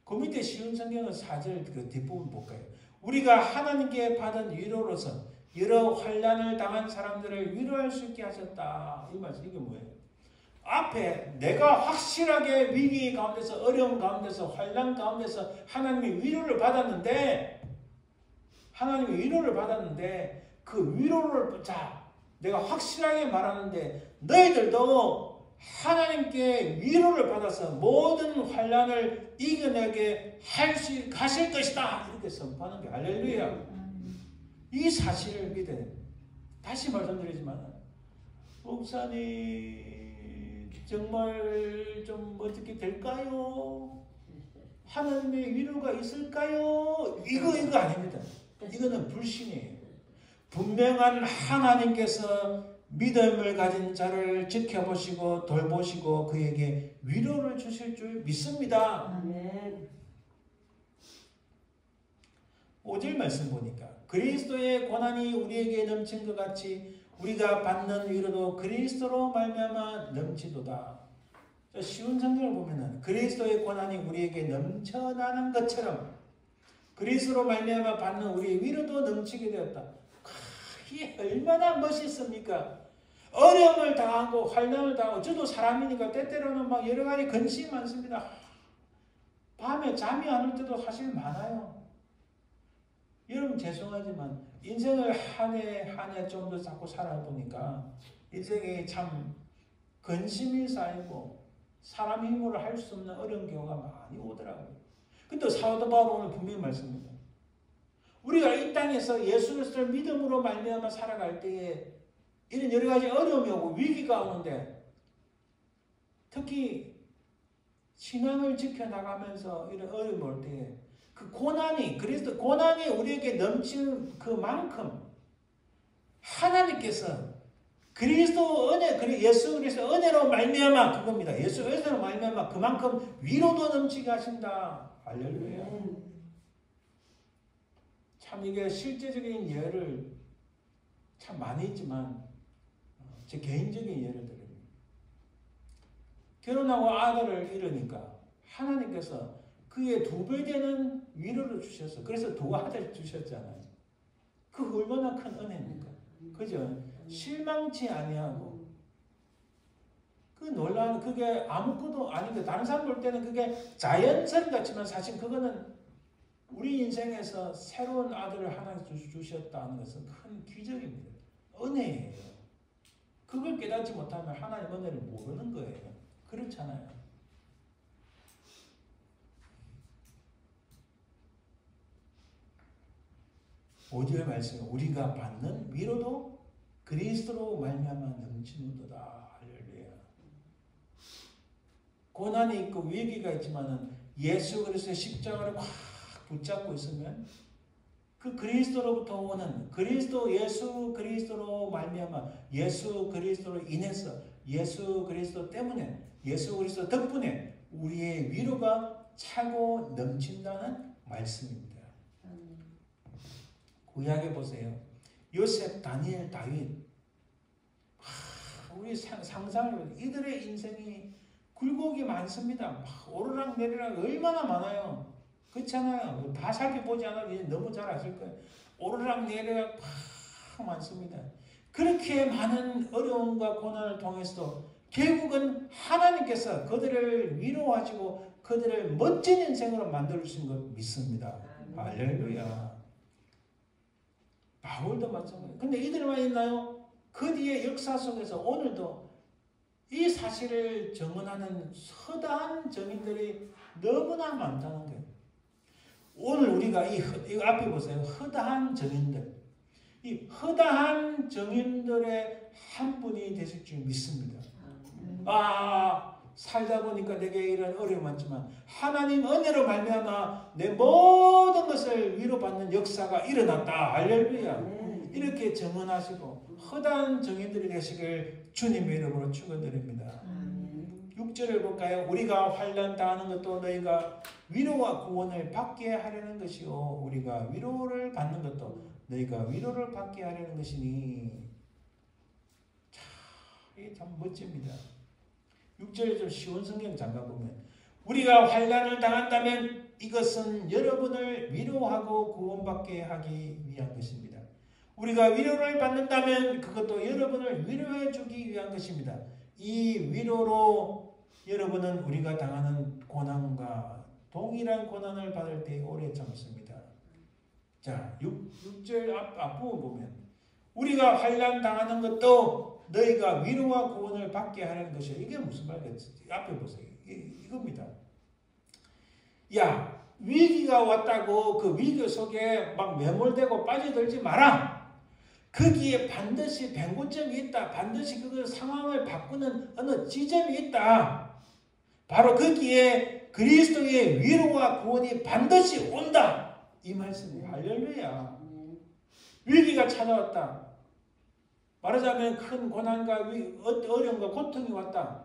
그 밑에 쉬운 성경은 4절 그 뒷부분 볼까요? 우리가 하나님께 받은 위로로서 여러 환난을 당한 사람들을 위로할 수 있게 하셨다. 이 말씀 이게 뭐예요? 앞에 내가 확실하게 위기 가운데서 어려움 가운데서 환난 가운데서 하나님의 위로를 받았는데 그 위로를 내가 확실하게 말하는데 너희들도 하나님께 위로를 받아서 모든 환난을 이겨내게 하실 것이다. 이렇게 선포하는 게 할렐루야. 이 사실을 믿어야 됩니다. 다시 말씀드리지만 목사님 정말 좀 어떻게 될까요? 하나님의 위로가 있을까요? 이거 아닙니다. 이거는 불신이에요. 분명한 하나님께서 믿음을 가진 자를 지켜보시고 돌보시고 그에게 위로를 주실 줄 믿습니다. 아멘. 5절 말씀 보니까 그리스도의 고난이 우리에게 넘친 것 같이 우리가 받는 위로도 그리스도로 말미암아 넘치도다. 쉬운 성경을 보면은 그리스도의 고난이 우리에게 넘쳐나는 것처럼 그리스도로 말미암아 받는 우리의 위로도 넘치게 되었다. 이게 얼마나 멋있습니까? 어려움을 당하고 환난을 당하고 저도 사람이니까 때때로는 막 여러 가지 근심이 많습니다. 밤에 잠이 안 올 때도 사실 많아요. 여러분 죄송하지만 인생을 한 해 좀 더 자꾸 살아보니까 인생에 참 근심이 쌓이고 사람 힘으로 할 수 없는 어려운 경우가 많이 오더라고요. 근데 사도 바울 오늘 분명히 말씀입니다. 우리가 이 땅에서 예수 그리스도를 믿음으로 말미암아 살아갈 때에 이런 여러 가지 어려움이 오고 위기가 오는데 특히 신앙을 지켜나가면서 이런 어려움이 올 때에 그 고난이 그리스도 고난이 우리에게 넘치는 그만큼 하나님께서 그리스도 은혜 예수 그리스도 은혜로 말미암아 그겁니다. 예수 그리스도로 말미암아 그만큼 위로도 넘치게 하신다. 할렐루야. 참 이게 실제적인 예를 참 많이 있지만 제 개인적인 예를 드립니다. 결혼하고 아들을 잃으니까 하나님께서 그의 2배 되는 위로를 주셔서 그래서 2아들 주셨잖아요. 그 얼마나 큰 은혜입니까? 그죠? 실망치 아니하고 그 놀라운 그게 아무것도 아닌데 다른 사람 볼 때는 그게 자연스럽 같지만 사실 그거는 우리 인생에서 새로운 아들을 하나 주셨다는 것은 큰 기적입니다. 은혜예요. 그걸 깨닫지 못하면 하나님 은혜를 모르는 거예요. 그렇잖아요. 5절 말씀 우리가 받는 위로도 그리스도로 말미암아 넘치는도다. 할렐루야. 고난이 있고 위기가 있지만은 예수 그리스도의 십자가를 확 붙잡고 있으면 그 그리스도로부터 오는 예수 그리스도로 말미암아 예수 그리스도로 인해서 예수 그리스도 때문에 예수 그리스도 덕분에 우리의 위로가 차고 넘친다는 말씀입니다. 구약에 보세요. 요셉, 다니엘, 다윗. 우리 상상을 이들의 인생이 굴곡이 많습니다. 막 오르락 내리락 얼마나 많아요. 그렇잖아요. 다 살펴보지 않아도 이제 너무 잘 아실 거예요. 오르락 내리락 막 많습니다. 그렇게 많은 어려움과 고난을 통해서도 결국은 하나님께서 그들을 위로하시고 그들을 멋진 인생으로 만들어주신 걸 믿습니다. 할렐루야. 바울도 마찬가지예요. 근데 이들만 있나요? 그 뒤에 역사 속에서 오늘도 이 사실을 증언하는 허다한 증인들이 너무나 많다는 거예요. 오늘 우리가 이거 앞에 보세요. 허다한 증인들. 이 허다한 증인들의 한 분이 되실 줄 믿습니다. 살다 보니까 내게 이런 어려움이 많지만 하나님 은혜로 말미암아 내 모든 것을 위로받는 역사가 일어났다. 할렐루야. 이렇게 증언하시고 허다한 증인들이 되시길 주님의 이름으로 축원드립니다. 6절을 볼까요? 우리가 환난 당하는 것도 너희가 위로와 구원을 받게 하려는 것이요 우리가 위로를 받는 것도 너희가 위로를 받게 하려는 것이니. 이게 참 멋집니다. 6절에 좀 쉬운 성경 잠깐 보면 우리가 환난을 당한다면 이것은 여러분을 위로하고 구원받게 하기 위한 것입니다. 우리가 위로를 받는다면 그것도 여러분을 위로해 주기 위한 것입니다. 이 위로로 여러분은 우리가 당하는 고난과 동일한 고난을 받을 때 오래 참습니다. 자, 6절 앞부분 보면 우리가 환난 당하는 것도 너희가 위로와 구원을 받게 하는 것이야. 이게 무슨 말이겠지? 앞에 보세요. 이겁니다. 야, 위기가 왔다고 그 위기 속에 막 매몰되고 빠져들지 마라. 거기에 반드시 변고점이 있다. 반드시 그 상황을 바꾸는 어느 지점이 있다. 바로 거기에 그리스도의 위로와 구원이 반드시 온다. 이 말씀이에요. 할렐루야. 위기가 찾아왔다. 말하자면 큰 고난과 어려움과 고통이 왔다.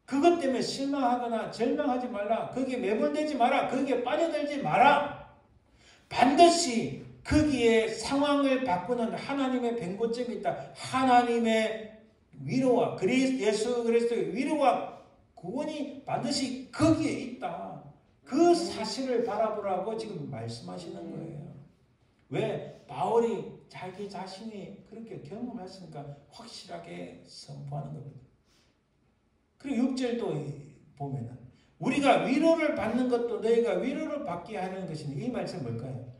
그것 때문에 실망하거나 절망하지 말라. 거기에 매몰되지 마라. 거기에 빠져들지 마라. 반드시 거기에 상황을 바꾸는 하나님의 변고점이 있다. 하나님의 위로와 예수 그리스도의 위로와 구원이 반드시 거기에 있다. 그 사실을 바라보라고 지금 말씀하시는 거예요. 왜? 바울이 자기 자신이 그렇게 경험했으니까 확실하게 선포하는 겁니다. 그리고 6절도 보면은 우리가 위로를 받는 것도 너희가 위로를 받게 하는 것이니 이 말씀 뭘까요?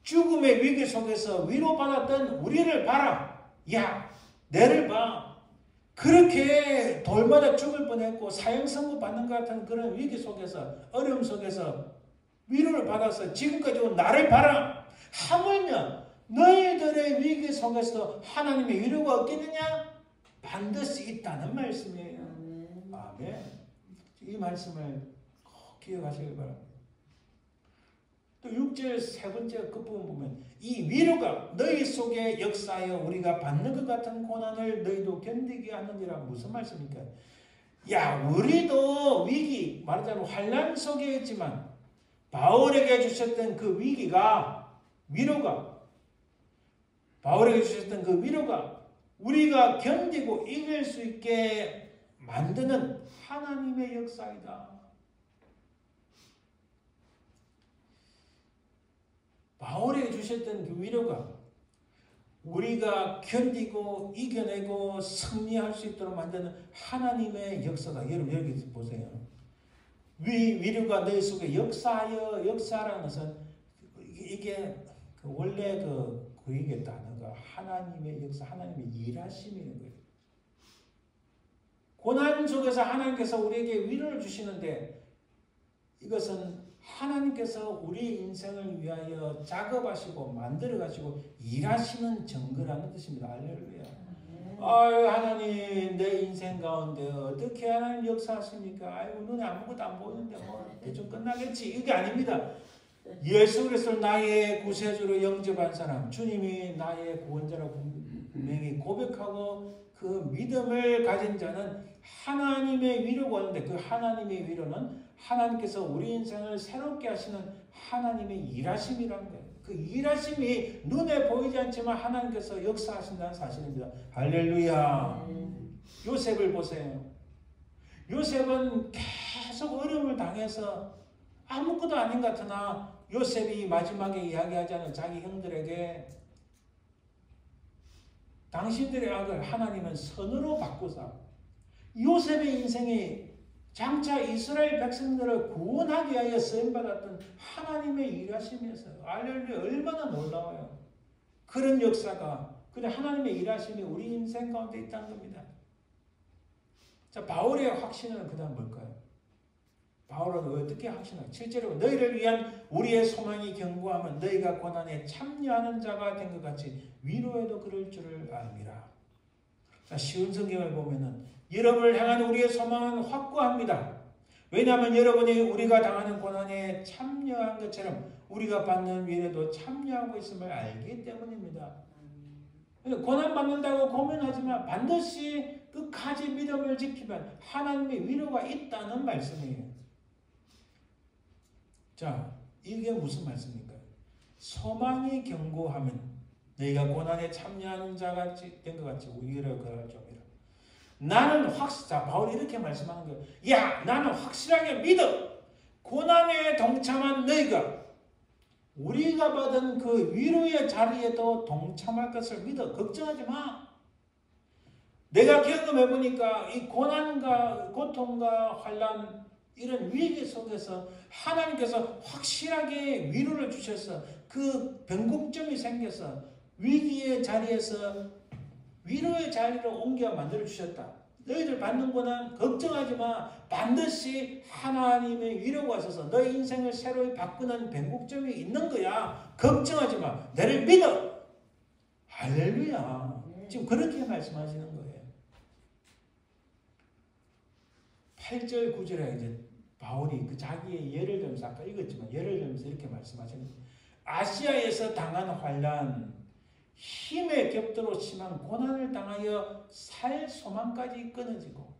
죽음의 위기 속에서 위로받았던 우리를 봐라. 야, 내를 봐. 그렇게 돌마다 죽을 뻔했고 사형선고 받는 것 같은 그런 위기 속에서 어려움 속에서 위로를 받아서 지금까지 온 나를 봐라. 하물며 너희들의 위기 속에서 하나님의 위로가 없겠느냐? 반드시 있다는 말씀이에요. 아멘. 이 말씀을 꼭 기억하시길 바랍니다. 또 6절 세 번째 끝부분 보면 이 위로가 너희 속에 역사하여 우리가 받는 것 같은 고난을 너희도 견디게 하느니라. 무슨 말씀입니까? 야, 우리도 위기, 말하자면 환난 속에 있지만 바울에게 주셨던 그 위기가 위로가 바울에게 주셨던 그 위로가 우리가 견디고 이길 수 있게 만드는 하나님의 역사이다. 바울에게 주셨던 그 위로가 우리가 견디고 이겨내고 승리할 수 있도록 만드는 하나님의 역사다. 여러분 여기 보세요. 위로가 너희 속에 역사라는 것은 이게 원래 그 그에게 단어가 하나님의 역사, 하나님의 일하심이라는 거예요. 고난 속에서 하나님께서 우리에게 위로를 주시는데 이것은 하나님께서 우리 인생을 위하여 작업하시고 만들어가시고 일하시는 증거라는 뜻입니다. 할렐루야. 아유, 하나님 내 인생 가운데 어떻게 하나님 역사하십니까? 아이고 눈에 아무것도 안 보이는데 뭐 대충 끝나겠지. 이게 아닙니다. 예수 그리스도를 나의 구세주로 영접한 사람, 주님이 나의 구원자라고 분명히 고백하고 그 믿음을 가진 자는 하나님의 위로가 오는데 그 하나님의 위로는 하나님께서 우리 인생을 새롭게 하시는 하나님의 일하심이라는 거예요. 그 일하심이 눈에 보이지 않지만 하나님께서 역사하신다는 사실입니다. 할렐루야. 요셉을 보세요. 요셉은 계속 어려움을 당해서 아무것도 아닌 것 같으나 요셉이 마지막에 이야기하자는 자기 형들에게 당신들의 악을 하나님은 선으로 바꾸사 요셉의 인생이 장차 이스라엘 백성들을 구원하기 위하여 쓰임받았던 하나님의 일하심이었어요. 할렐루야. 얼마나 놀라워요. 그런 역사가 근데 하나님의 일하심이 우리 인생 가운데 있다는 겁니다. 자, 바울의 확신은 그 다음 뭘까요? 바울은 어떻게 확신하고 7절에 너희를 위한 우리의 소망이 견고하면 너희가 고난에 참여하는 자가 된 것 같이 위로에도 그럴 줄을 알미라. 자, 쉬운 성경을 보면은 여러분을 향한 우리의 소망은 확고합니다. 왜냐하면 여러분이 우리가 당하는 고난에 참여한 것처럼 우리가 받는 위로에도 참여하고 있음을 알기 때문입니다. 고난 받는다고 고민하지만 반드시 끝까지 믿음을 지키면 하나님의 위로가 있다는 말씀이에요. 자, 이게 무슨 말씀입니까? 소망이 견고하면 너희가 고난에 참여하는 자가 된 것 같이 위로가 그럴 줄이라. 나는 자, 바울이 이렇게 말씀하는 거예요. 야, 나는 확실하게 믿어. 고난에 동참한 너희가 우리가 받은 그 위로의 자리에도 동참할 것을 믿어. 걱정하지 마. 내가 경험해 보니까 이 고난과 고통과 환난 이런 위기 속에서 하나님께서 확실하게 위로를 주셔서 그 변곡점이 생겨서 위기의 자리에서 위로의 자리로 옮겨 만들어 주셨다. 너희들 받는 고난 걱정하지 마. 반드시 하나님의 위로가 있어서 너희 인생을 새로 바꾸는 변곡점이 있는 거야. 걱정하지 마. 나를 믿어. 할렐루야. 지금 그렇게 말씀하시는 거예요. 8절 9절에 이제 바울이 그 자기의 예를 들면서 아까 읽었지만 예를 들면서 이렇게 말씀하시는 거예요. 아시아에서 당한 환난 힘에 겹도록 심한 고난을 당하여 살 소망까지 끊어지고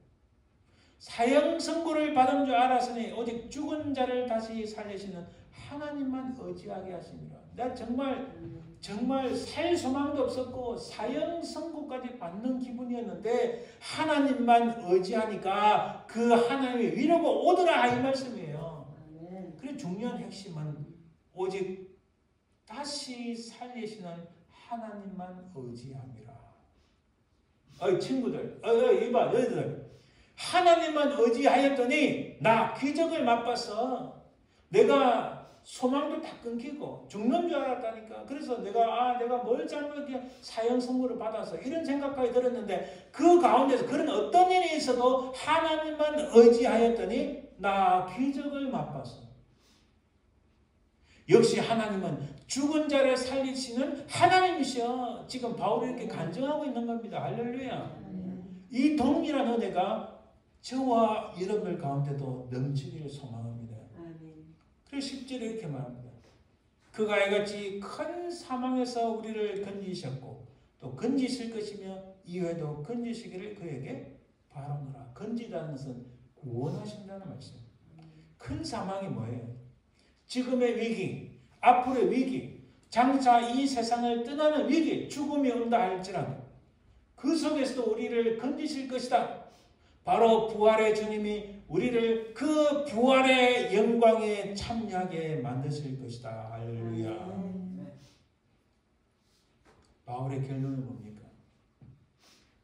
사형 선고를 받은 줄 알았으니 오직 죽은 자를 다시 살리시는 하나님만 의지하게 하시니라. 나 정말 살 소망도 없었고 사형 선고까지 받는 기분이었는데 하나님만 의지하니까 그 하나님의 위로가 오더라 이 말씀이에요. 그래 중요한 핵심은 오직 다시 살리시는 하나님만 의지함이라. 친구들, 이봐, 너희들 하나님만 의지하였더니 나 기적을 맛봤어. 내가 소망도 다 끊기고 죽는 줄 알았다니까. 그래서 내가 뭘 잘못했게 사형 선고를 받아서 이런 생각까지 들었는데 그 가운데서 그런 어떤 일이 있어도 하나님만 의지하였더니 나 기적을 맛봤어. 역시 하나님은 죽은 자를 살리시는 하나님이셔. 지금 바울이 이렇게 간증하고 있는 겁니다. 할렐루야. 이 동일한 은혜가 저와 여러분들 가운데도 넘치기를 소망합니다. 그래서 10절에 이렇게 말합니다. 그가 이같이 큰 사망에서 우리를 건지셨고 또 건지실 것이며 이후에도 건지시기를 그에게 바라노라. 건지다는 것은 구원하신다는 말씀. 큰 사망이 뭐예요? 지금의 위기, 앞으로의 위기, 장차 이 세상을 떠나는 위기, 죽음이 온다 할지라도 그 속에서도 우리를 건지실 것이다. 바로 부활의 주님이 우리를 그 부활의 영광에 참여하게 만드실 것이다. 할렐루야. 바울의 결론은 뭡니까?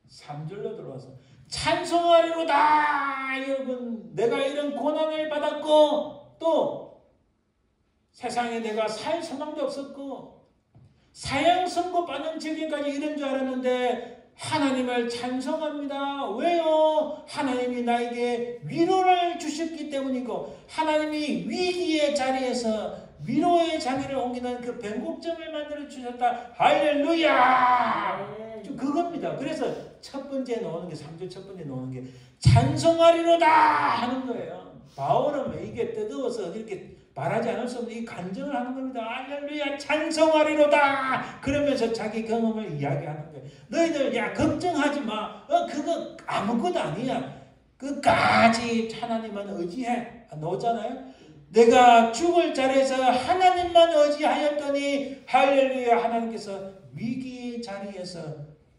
3절로 들어와서 찬송하리로다. 여러분, 내가 이런 고난을 받았고 또 세상에 내가 살 소망도 없었고 사형 선고 받는 지경까지 이런 줄 알았는데 하나님을 찬송합니다. 왜요? 하나님이 나에게 위로를 주셨기 때문이고 하나님이 위기의 자리에서 위로의 자리를 옮기는 그 변곡점을 만들어 주셨다. 할렐루야. 좀 그겁니다. 그래서 첫 번째 나오는 게 3절 첫 번째 나오는 게 찬송하리로다 하는 거예요. 바울은 이게 뜨거워서 이렇게 말하지 않을 수 없는 이 간증을 하는 겁니다. 할렐루야 찬송하리로다. 그러면서 자기 경험을 이야기하는 거예요. 너희들 걱정하지 마. 그거 아무것도 아니야. 끝까지 하나님만 의지해. 나오잖아요. 내가 죽을 자리에서 하나님만 의지하였더니 할렐루야 하나님께서 위기의 자리에서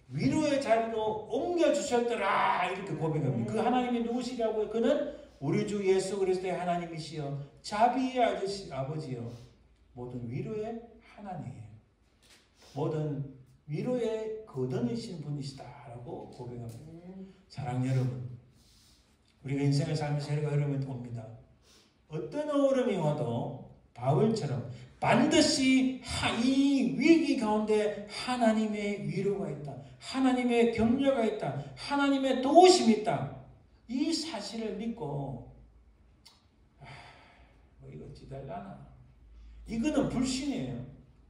위로의 자리로 옮겨주셨더라 이렇게 고백합니다. 그 하나님이 누구시라고요? 그는 우리 주 예수 그리스도의 하나님이시여 자비의 아버지여 모든 위로의 하나님이에요. 모든 위로의 거던이신 분이시다라고 고백합니다. 사랑하는 여러분, 우리가 인생을 살면서 해가 흐름을 봅니다. 어떤 어려움이 와도 바울처럼 반드시 이 위기 가운데 하나님의 위로가 있다. 하나님의 격려가 있다. 하나님의 도우심이 있다. 이 사실을 믿고 뭐 이거 지달라나. 이거는 불신이에요.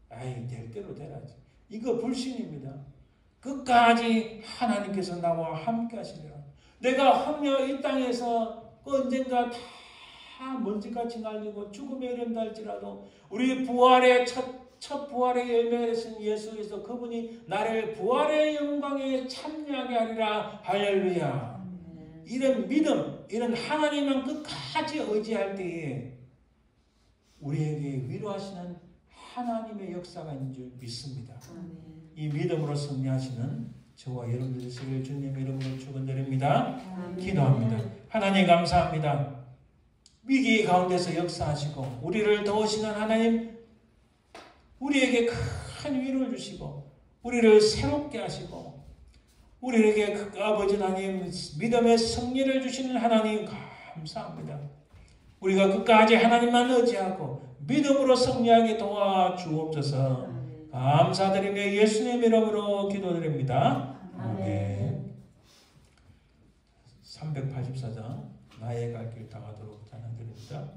아이 될 대로 되라지. 이거 불신입니다. 끝까지 하나님께서 나와 함께 하시리라. 내가 황려 이 땅에서 언젠가 다 먼지같이 날리고 죽음에 이른다 할지라도 우리 부활의 첫 부활의 열매이신 예수 그리스도 그분이 나를 부활의 영광에 참여하게 하리라. 할렐루야. 이런 믿음, 이런 하나님만 끝까지 의지할 때에 우리에게 위로하시는 하나님의 역사가 있는 줄 믿습니다. 이 믿음으로 승리하시는 저와 여러분들 되시길 주님 이름으로 축원드립니다. 기도합니다. 하나님 감사합니다. 위기 가운데서 역사하시고 우리를 도우시는 하나님, 우리에게 큰 위로를 주시고 우리를 새롭게 하시고 우리에게 아버지 하나님 믿음의 승리를 주시는 하나님 감사합니다. 우리가 끝까지 하나님만 의지하고 믿음으로 승리하게 도와주옵소서. 감사드리며 예수님 이름으로 기도드립니다. 아멘. 384장 나의 갈 길 다가도록 찬양드립니다.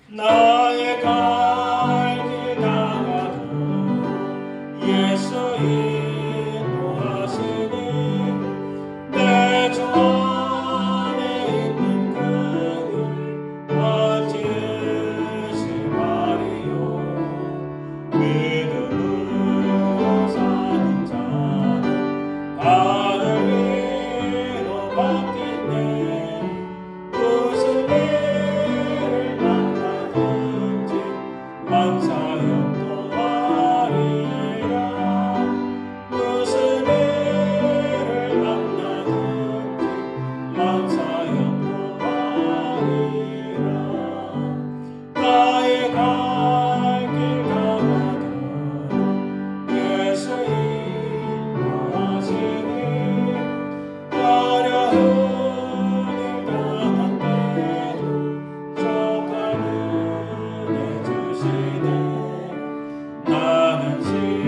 나의 갈 길 다가도록 예수 인도하시니 내 주 안에 있는 그를 어찌시 말이요 믿음으로 사는 자는 하늘 위로 받겠네. 무슨 일을 만나든지 만사형통하리라. 무슨 일을 만나든지 만사형통하리라. 나의 갈 길 다가도록 예수 인도하시니 어려운 일 당한 때도 족한 은혜 주시네. 나는 심히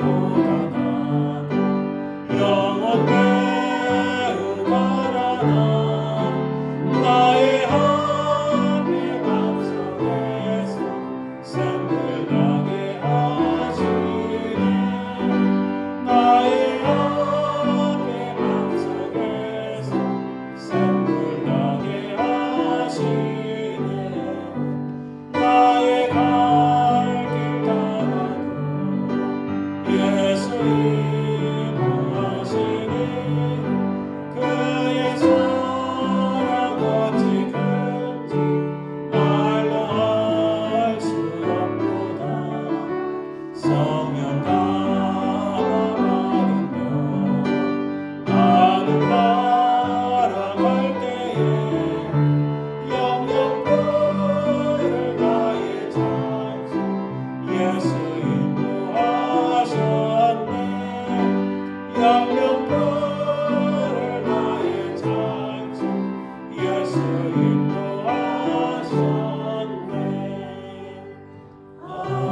고단하고 영혼 매우 가라나. 나의 하늘 맘속에서 샘물 나게 하시네. 나의 하늘 맘속에서 샘물 나게 하시네. 나의 갈 길 다가도록 예수 인도하시니 그의 사랑 어찌 큰지 말로 할 수 없도다. 성령 감화받으며 하늘 날아갈 때에 영영불을 나의 찬송 예수 인도하셨네. 영영불을 나의 찬송 예수 인도하셨네. 아멘.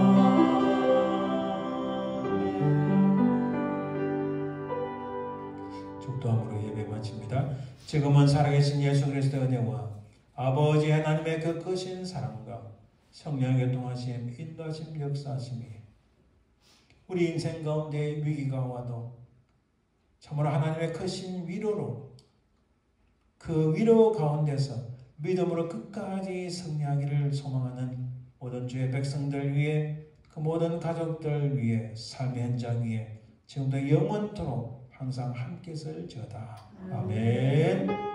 축도함으로 예배 마칩니다. 지금은 살아계신 예수 그리스도의 은혜와 아버지 하나님의 그 크신 사랑과 성령의 통하심, 인도하심, 역사하심이 우리 인생 가운데 위기가 와도 참으로 하나님의 크신 위로로 그 위로 가운데서 믿음으로 끝까지 승리하기를 소망하는 모든 주의 백성들 위해 그 모든 가족들 위해 삶의 현장 위에 지금도 영원토록 항상 함께 있을지어다. 아멘.